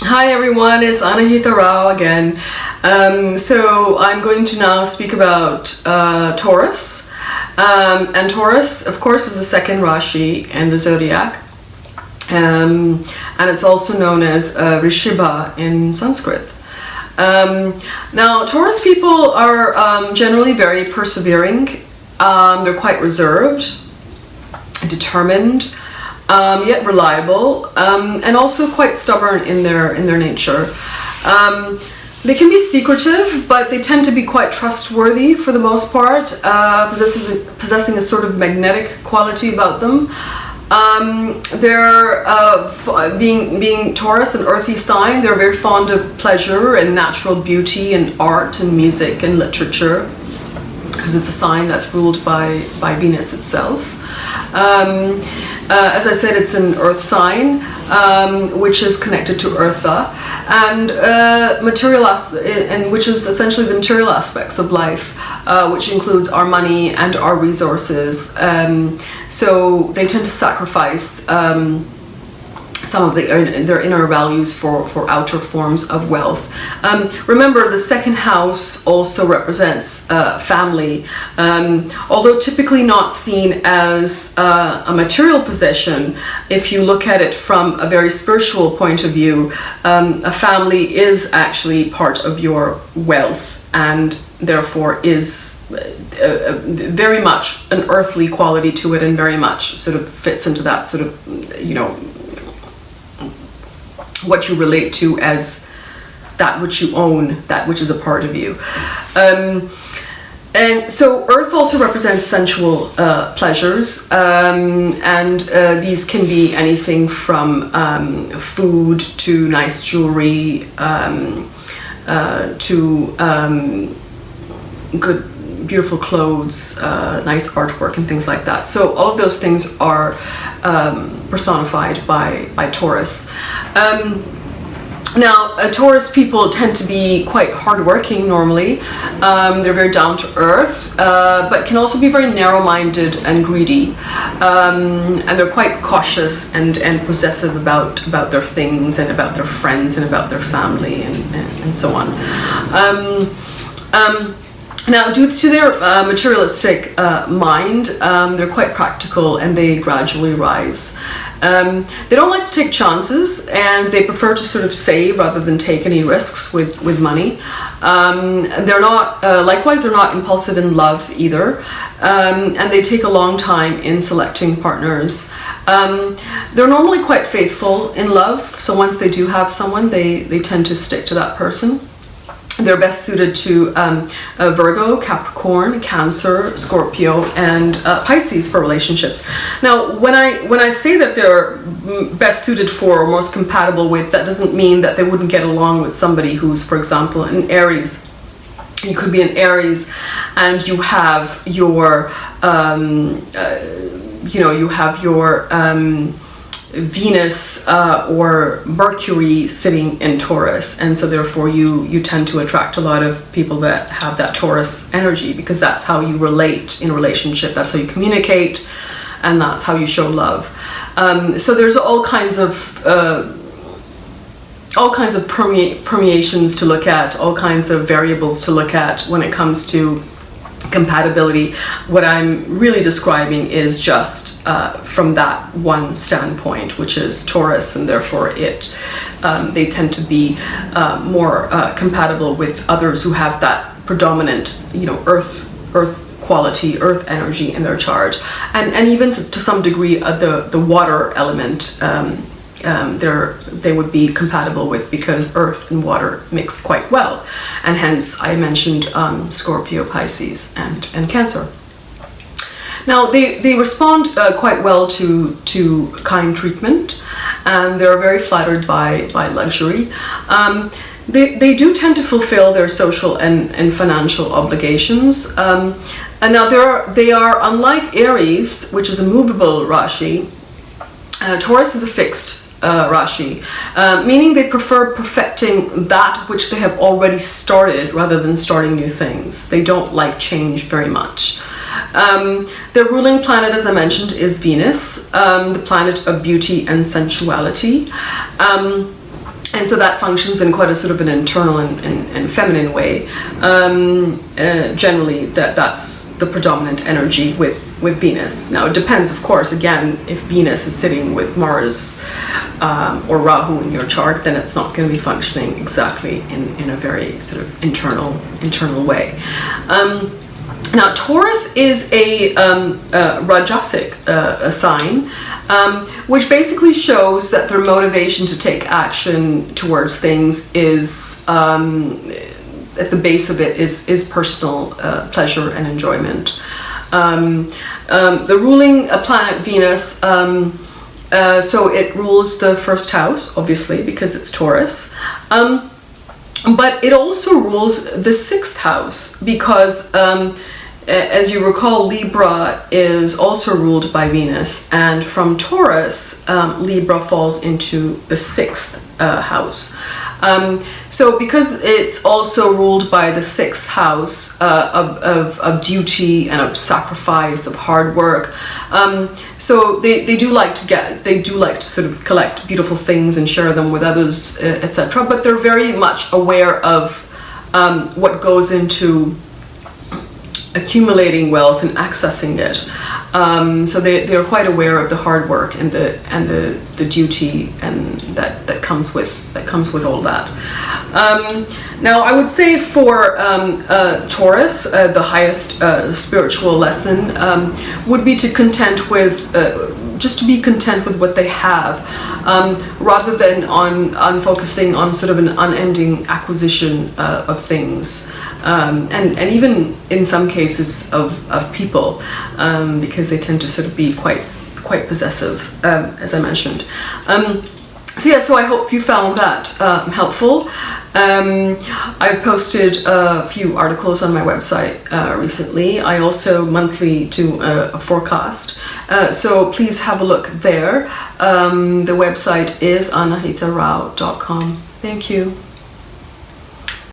Hi everyone, it's Anahita Rao again. So I'm going to now speak about Taurus. And Taurus, of course, is the second Rashi in the zodiac. And it's also known as Rishibha in Sanskrit. Now, Taurus people are generally very persevering. They're quite reserved, determined, yet reliable, and also quite stubborn in their nature. They can be secretive, but they tend to be quite trustworthy for the most part, possessing a sort of magnetic quality about them. They're being Taurus, an earthy sign. They're very fond of pleasure and natural beauty and art and music and literature, because it's a sign that's ruled by Venus itself. As I said, it's an earth sign, which is connected to Eartha, and which is essentially the material aspects of life, which includes our money and our resources. So they tend to sacrifice some of their inner values for outer forms of wealth. Remember, the second house also represents family, although typically not seen as a material possession. If you look at it from a very spiritual point of view, a family is actually part of your wealth, and therefore is very much an earthly quality to it, and very much sort of fits into that sort of, what you relate to as that which you own, that which is a part of you. And so Earth also represents sensual pleasures, and these can be anything from food to nice jewelry, to good, beautiful clothes, nice artwork and things like that. So all of those things are personified by Taurus. Now, Taurus people tend to be quite hardworking normally. They're very down to earth, but can also be very narrow-minded and greedy. And they're quite cautious and possessive about their things and about their friends and about their family and so on. Now, due to their materialistic mind, they're quite practical and they gradually rise. They don't like to take chances, and they prefer to sort of save rather than take any risks with money. They're not, likewise, they're not impulsive in love either, and they take a long time in selecting partners. They're normally quite faithful in love, so once they do have someone, they tend to stick to that person. They're best suited to Virgo, Capricorn, Cancer, Scorpio, and Pisces for relationships. Now, when I say that they're best suited for or most compatible with, that doesn't mean that they wouldn't get along with somebody who's, for example, an Aries. You could be an Aries, and you have your, Venus or Mercury sitting in Taurus, and so therefore you tend to attract a lot of people that have that Taurus energy, because that's how you relate in a relationship, that's how you communicate, and that's how you show love. So there's all kinds of permeations to look at, all kinds of variables to look at when it comes to compatibility. What I'm really describing is just from that one standpoint, which is Taurus, and therefore they tend to be more compatible with others who have that predominant, earth quality, earth energy in their chart, and even to some degree the water element. They would be compatible with, because earth and water mix quite well, and hence I mentioned Scorpio, Pisces, and Cancer. Now they respond quite well to kind treatment, and they're very flattered by luxury. They do tend to fulfill their social and financial obligations. And now they are unlike Aries, which is a movable Rashi. Taurus is a fixed Rashi, meaning they prefer perfecting that which they have already started rather than starting new things. They don't like change very much. Their ruling planet, as I mentioned, is Venus, the planet of beauty and sensuality. and so that functions in quite a sort of an internal and feminine way. Generally, that's the predominant energy with Venus. Now, it depends, of course, again, if Venus is sitting with Mars or Rahu in your chart, then it's not going to be functioning exactly in a very sort of internal way. Now, Taurus is a Rajasic sign, which basically shows that their motivation to take action towards things is, at the base of it, is personal pleasure and enjoyment. The ruling planet Venus, so it rules the first house, obviously, because it's Taurus. But it also rules the sixth house because, as you recall, Libra is also ruled by Venus, and from Taurus, Libra falls into the sixth house. So because it's also ruled by the sixth house of duty and of sacrifice, of hard work, so they do like to sort of collect beautiful things and share them with others, etc. But they're very much aware of what goes into accumulating wealth and accessing it. So they're quite aware of the hard work and the duty and that comes with all that. Now, I would say for Taurus, the highest spiritual lesson would be to just to be content with what they have, rather than on focusing on sort of an unending acquisition of things. And even in some cases of people, because they tend to sort of be quite possessive, as I mentioned. So I hope you found that helpful. I've posted a few articles on my website recently. I also monthly do a forecast, so please have a look there. The website is anahitarao.com. Thank you.